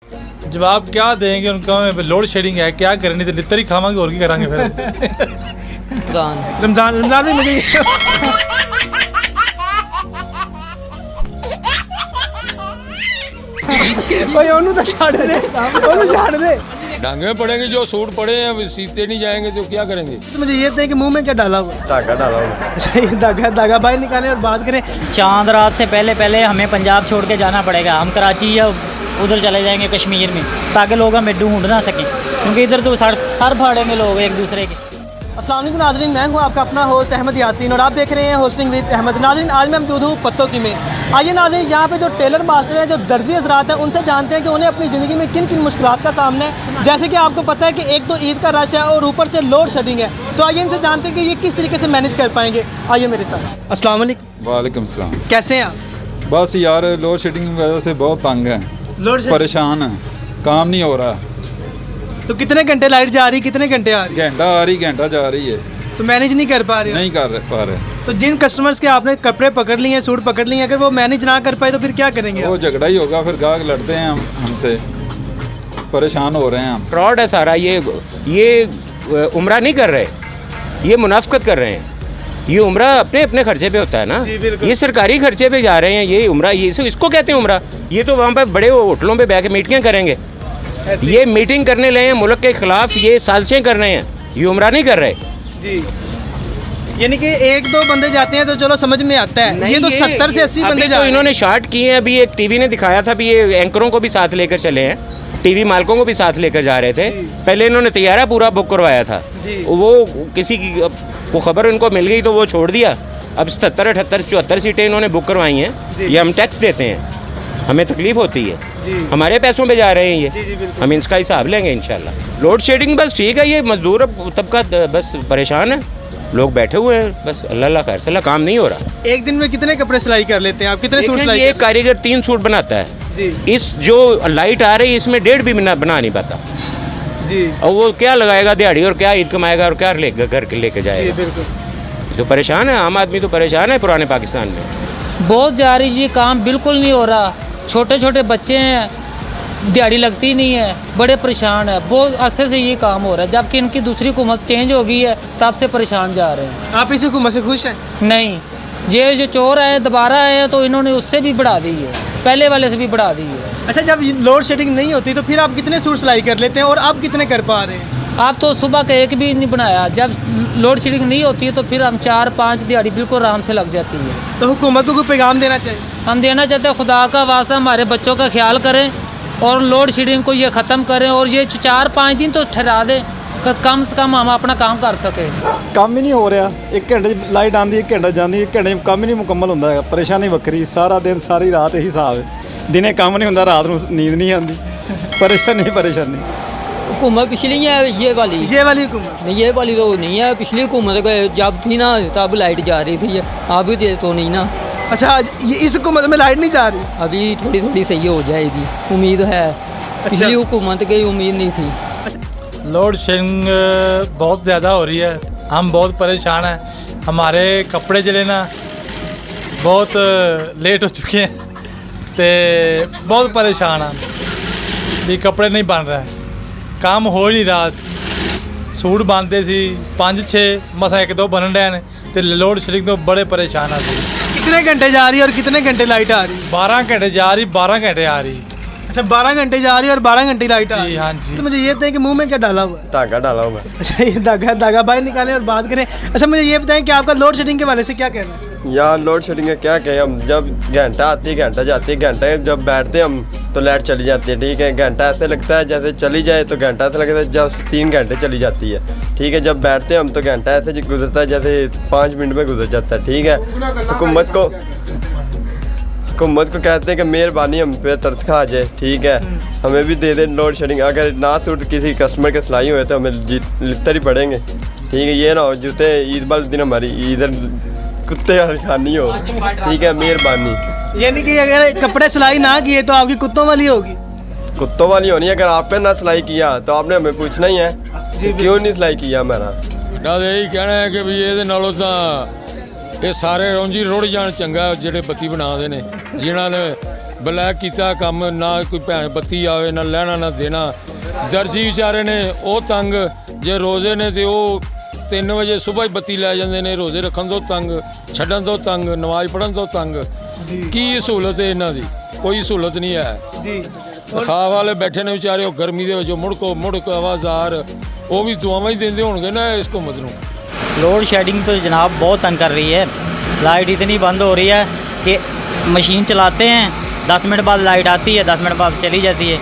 जवाब क्या देंगे उनका, लोड शेडिंग है, क्या करें, नहीं तो लित्तर ही खावांगे और की करांगे फिर। रमजान में मुझे भाई ओनू तो छाड़ दे, ओनू छाड़ दे। डांगे पड़ेंगे, जो सूट पड़े हैं सीते नहीं जाएंगे तो क्या करेंगे। तो मुझे ये बताइए कि मुंह में क्या डाला हुआ? धागा डाला हुआ। अच्छा, ये धागा बाहर निकालें और बात करें। चांद रात से पहले हमें पंजाब छोड़ के जाना पड़ेगा। हम कराची या उधर चले जाएंगे कश्मीर में, ताकि लोग हमें ढूंढ ना सकें, क्योंकि इधर तो सर फाड़ेंगे लोग एक दूसरे के। अस्सलाम वालेकुम नाज़रीन, मैं हूं आपका अपना होस्ट अहमद यासीन और आप देख रहे हैं होस्टिंग विद अहमद। नाज़रीन, आज मैं मौजूद हूँ पत्तों की में। आइए नाज़रीन, यहाँ पे जो टेलर मास्टर हैं, जो दर्जी हज़रात हैं, उनसे जानते हैं कि उन्हें अपनी ज़िंदगी में किन किन मुश्किलात का सामना है। जैसे कि आपको पता है कि एक तो ईद का रश है और ऊपर से लोड शेडिंग है, तो आइए इनसे जानते हैं कि ये किस तरीके से मैनेज कर पाएंगे। आइए मेरे साथ। अस्सलाम वालेकुम। वालेकुम सलाम। कैसे हैं आप? बस यार लोड शेडिंग की वजह से बहुत तंग है, परेशान है, काम नहीं हो रहा। तो कितने घंटे लाइट जा रही, कितने घंटे आ रही? घंटा आ रही, घंटा जा रही है, तो मैनेज नहीं कर पा रहे? नहीं कर पा रहे। तो जिन कस्टमर्स के आपने कपड़े पकड़ लिए हैं, सूट पकड़ लिए हैं, अगर वो मैनेज ना कर पाए तो फिर क्या करेंगे? वो झगड़ा ही होगा, फिर गाहक लड़ते हैं हमसे, परेशान हो रहे हैं हम। फ्रॉड है सारा। ये उम्रा नहीं कर रहे, ये मुनाफकत कर रहे हैं। ये उम्रा अपने अपने खर्चे पे होता है ना, ये सरकारी खर्चे पे जा रहे हैं। ये उम्रा, ये इसको कहते हैं उम्रा। ये तो वहाँ पर बड़े होटलों पे बैठ के मीटिंग करेंगे, ये मीटिंग करने लगे हैं मुल्क के खिलाफ, ये साजिशें कर रहे हैं, ये उम्रा नहीं कर रहे जी। यानी कि एक दो बंदे जाते हैं तो चलो समझ में आता है, ये तो 70 से 80 बंदे जा रहे हैं। इन्होंने शार्ट किए हैं। अभी एक टीवी ने दिखाया था, अभी ये एंकरों को भी साथ लेकर चले हैं, टीवी मालिकों को भी साथ लेकर जा रहे थे। पहले इन्होंने तैयारा पूरा बुक करवाया था, वो किसी की वो खबर उनको मिल गई तो वो छोड़ दिया। अब 77, 78, 74 सीटें इन्होंने बुक करवाई हैं। ये हम टैक्स देते हैं, हमें तकलीफ होती है, हमारे पैसों पे जा रहे हैं ये, हम इसका हिसाब लेंगे इंशाल्लाह। लोड शेडिंग बस ठीक है, ये मजदूर तबका बस परेशान है, लोग बैठे हुए हैं बस। अल्लाह खैर सल्ला, काम नहीं हो रहा। एक दिन में कितने कपड़े सिलाई कर लेते हैं आप? कितने सूट सिलाई? एक कारीगर 3 सूट बनाता है जी। इस जो लाइट आ रही है इसमें 1.5 भी बना नहीं पाता जी। और वो क्या लगाएगा दिहाड़ी और क्या ईद कमाएगा और क्या घर लेके जाएगा। बिल्कुल, तो परेशान है, आम आदमी तो परेशान है पुराने पाकिस्तान में। बहुत जा रही जी, काम बिल्कुल नहीं हो रहा। छोटे छोटे बच्चे हैं, दिहाड़ी लगती नहीं है, बड़े परेशान है। बहुत अच्छे से ये काम हो रहा है, जबकि इनकी दूसरी हुकूमत चेंज हो गई है, तब से परेशान जा रहे हैं। आप इस हुकूमत से खुश हैं? नहीं, ये जो चोर आए दोबारा आए तो इन्होंने उससे भी बढ़ा दी है, पहले वाले से भी बढ़ा दी है। अच्छा, जब लोड शेडिंग नहीं होती तो फिर आप कितने सूट सिलाई कर लेते हैं और अब कितने कर पा रहे हैं? आप तो सुबह का एक भी नहीं बनाया। जब लोड शेडिंग नहीं होती है तो फिर हम 4-5 दिहाड़ी बिल्कुल आराम से लग जाती है। तो हुकूमत को कोई पैगाम देना चाहिए? हम देना चाहते हैं, खुदा का वास्ता हमारे बच्चों का ख्याल करें और लोड शेडिंग को ये ख़त्म करें, और ये 4-5 दिन तो ठहरा दें, कम से कम हम अपना काम कर सके। ਕੰਮ ਹੀ ਨਹੀਂ ਹੋ ਰਿਹਾ। 1 ਘੰਟੇ ਲਾਈਟ ਆਉਂਦੀ, 1 ਘੰਟਾ ਜਾਂਦੀ, 1 ਘੰਟੇ ਕੰਮ ਹੀ ਨਹੀਂ ਮੁਕੰਮਲ ਹੁੰਦਾ ਹੈਗਾ। ਪਰੇਸ਼ਾਨੀ ਵੱਖਰੀ, ਸਾਰਾ ਦਿਨ ਸਾਰੀ ਰਾਤ ਇਹੀ ਹਿਸਾਬ ਹੈ। ਦਿਨੇ ਕੰਮ ਨਹੀਂ ਹੁੰਦਾ, ਰਾਤ ਨੂੰ ਨੀਂਦ ਨਹੀਂ ਆਉਂਦੀ, परेशानी। हुकूमत पिछली है ये वाली हुकूमत नहीं, ये वाली तो नहीं है। पिछली हुकूमत जब थी ना तब लाइट जा रही थी, अभी तो नहीं ना। अच्छा, ये इस हुकूमत में लाइट नहीं जा रही? अभी थोड़ी थोड़ी सही हो जाएगी, उम्मीद है। पिछली हुकूमत की उम्मीद नहीं थी। लोड शेडिंग बहुत ज़्यादा हो रही है, हम बहुत परेशान हैं। हमारे कपड़े जले ना बहुत लेट हो चुके हैं, तो बहुत परेशान हैं। भी कपड़े नहीं बन रहा है, काम हो ही नहीं रहा। सूट बनते सी 5-6 मसा 1-2 बनन रहे हैं, तो लोड शेडिंग तो बड़े परेशान है। कितने घंटे जा रही है और कितने घंटे लाइट आ रही? 12 घंटे जा रही, 12 घंटे आ रही। अच्छा, 12 घंटे जा रही है और 12 घंटे लाइट आ रही है। हाँ जी। तो मुझे ये बताएं कि मुंह में क्या डाला हुआ है? धागा डाला हुआ। अच्छा, ये धागा बाहर निकालें और बात करें। अच्छा, मुझे ये बताएं कि आपका लोड शेडिंग के बारे से क्या कहना है? यहाँ लोड शेडिंग है, क्या कहें हम। जब घंटा आती है, घंटा जाती है, घंटा जब बैठते हैं हम तो लाइट चली जाती है। ठीक है, घंटा ऐसे लगता है जैसे चली जाए, तो घंटा ऐसा लगता है जब 3 घंटे चली जाती है। ठीक है, जब बैठते हैं हम तो घंटा ऐसे गुजरता है जैसे 5 मिनट में गुजर जाता है। ठीक है, हुकूमत को कहते हैं कि मेहरबानी हम पे तरस खा जाए। ठीक है, हमें भी दे दे लोड शेडिंग। अगर ना सूट किसी कस्टमर के सिलाई हुए तो हमें लित्तर ही पड़ेंगे। ठीक है, ये ना हो जूते ईद वाले दिन हमारी इधर कुत्ते खानी हो। ठीक है, मेहरबानी। यानी कि अगर कपड़े सिलाई ना किए तो आपकी कुत्तों वाली होगी? कुत्तों वाली होनी है। अगर आपने ना सिलाई किया तो आपने हमें पूछना ही है क्यों नहीं सिलाई किया हमारा। ना यही कहना है कि भी ये नालों तो ਇਹ ਸਾਰੇ ਰੋਂਜੀ ਰੁੜ ਜਾਣ ਚੰਗਾ ਜਿਹੜੇ ਬੱਤੀ ਬਣਾਉਂਦੇ ਨੇ ਜਿਨ੍ਹਾਂ ਨੇ ਬਲੈਕ ਕੀਤਾ ਕੰਮ ਨਾ ਕੋਈ ਭੈਣ ਬੱਤੀ ਆਵੇ ਨਾ ਲੈਣਾ ਨਾ ਦੇਣਾ ਦਰਜੀ ਵਿਚਾਰੇ ਨੇ ਉਹ ਤੰਗ ਜੇ ਰੋਜ਼ੇ ਨੇ ਤੇ ਉਹ 3 ਵਜੇ ਸਵੇਰ ਬੱਤੀ ਲੈ ਜਾਂਦੇ ਨੇ ਰੋਜ਼ੇ ਰੱਖਣ ਤੋਂ ਤੰਗ ਛੱਡਣ ਤੋਂ ਤੰਗ ਨਮਾਜ਼ ਪੜ੍ਹਨ ਤੋਂ ਤੰਗ ਕੀ ਸਹੂਲਤ ਹੈ ਇਹਨਾਂ ਦੀ ਕੋਈ ਸਹੂਲਤ ਨਹੀਂ ਹੈ जी ਖਾ ਵਾਲੇ ਬੈਠੇ ਨੇ ਵਿਚਾਰੇ ਉਹ ਗਰਮੀ ਦੇ ਵਿੱਚ ਮੁੜਕੋ ਆਵਾਜ਼ਾਰ ਉਹ ਵੀ ਦੁਆਵਾਂ ਹੀ ਦਿੰਦੇ ਹੋਣਗੇ ਨਾ ਇਸ ਹੁਕੂਮਤ ਨੂੰ लोड शेडिंग तो जनाब बहुत तंग कर रही है। लाइट इतनी बंद हो रही है कि मशीन चलाते हैं 10 मिनट बाद लाइट आती है 10 मिनट बाद चली जाती है।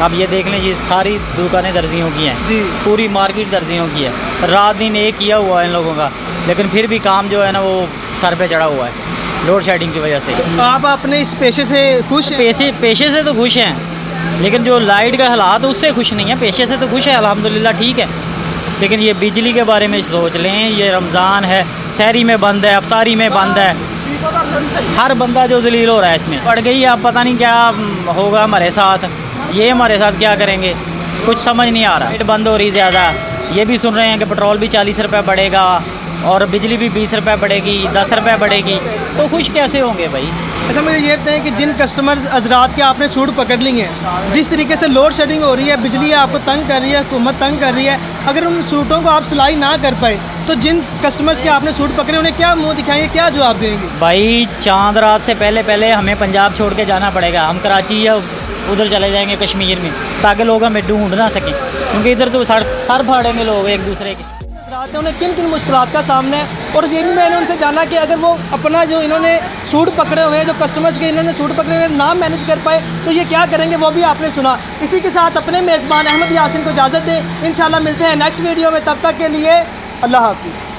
अब ये देख लीजिए सारी दुकानें दर्जियों की हैं जी। पूरी मार्केट दर्जियों की है। रात दिन एक किया हुआ है इन लोगों का लेकिन फिर भी काम जो है ना वो सर पे चढ़ा हुआ है लोड शेडिंग की वजह से। आप अपने इस पेशे से खुश हैं? पेशे से तो खुश हैं लेकिन जो लाइट का हालात उससे खुश नहीं है। पेशे से तो खुश है अल्हम्दुलिल्लाह ठीक है लेकिन ये बिजली के बारे में सोच लें। ये रमज़ान है सहरी में बंद है अफ्तारी में बंद है हर बंदा जो जलील हो रहा है इसमें पड़ गई है। अब पता नहीं क्या होगा हमारे साथ ये हमारे साथ क्या करेंगे कुछ समझ नहीं आ रहा। लाइट बंद हो रही ज़्यादा ये भी सुन रहे हैं कि पेट्रोल भी 40 रुपये बढ़ेगा और बिजली भी 20 रुपये बढ़ेगी 10 रुपये बढ़ेगी तो खुश कैसे होंगे भाई। अच्छा मुझे ये बताएं कि जिन कस्टमर्स हजरात के आपने सूट पकड़ ली हैं जिस तरीके से लोड शेडिंग हो रही है बिजली आपको तंग कर रही है हुकूमत तंग कर रही है अगर उन सूटों को आप सिलाई ना कर पाए तो जिन कस्टमर्स के आपने सूट पकड़े उन्हें क्या मुंह दिखाएंगे क्या जवाब देंगे? भाई चांद रात से पहले हमें पंजाब छोड़ के जाना पड़ेगा। हम कराची या उधर चले जाएंगे कश्मीर में ताकि लोग हमें ढूंढ ना सकें क्योंकि इधर तो सर फाड़ेंगे लोग एक दूसरे के। हजरात हैं उन्हें किन किन मुश्किलात का सामना है और ये भी मैंने उनसे जाना कि अगर वो अपना जो इन्होंने सूट पकड़े हुए हैं जो कस्टमर्स के इन्होंने सूट पकड़े हुए नाम मैनेज कर पाए तो ये क्या करेंगे वो भी आपने सुना। इसी के साथ अपने मेज़बान अहमद यासीन को इजाज़त दें। इंशाल्लाह मिलते हैं नेक्स्ट वीडियो में तब तक के लिए अल्लाह हाफिज़।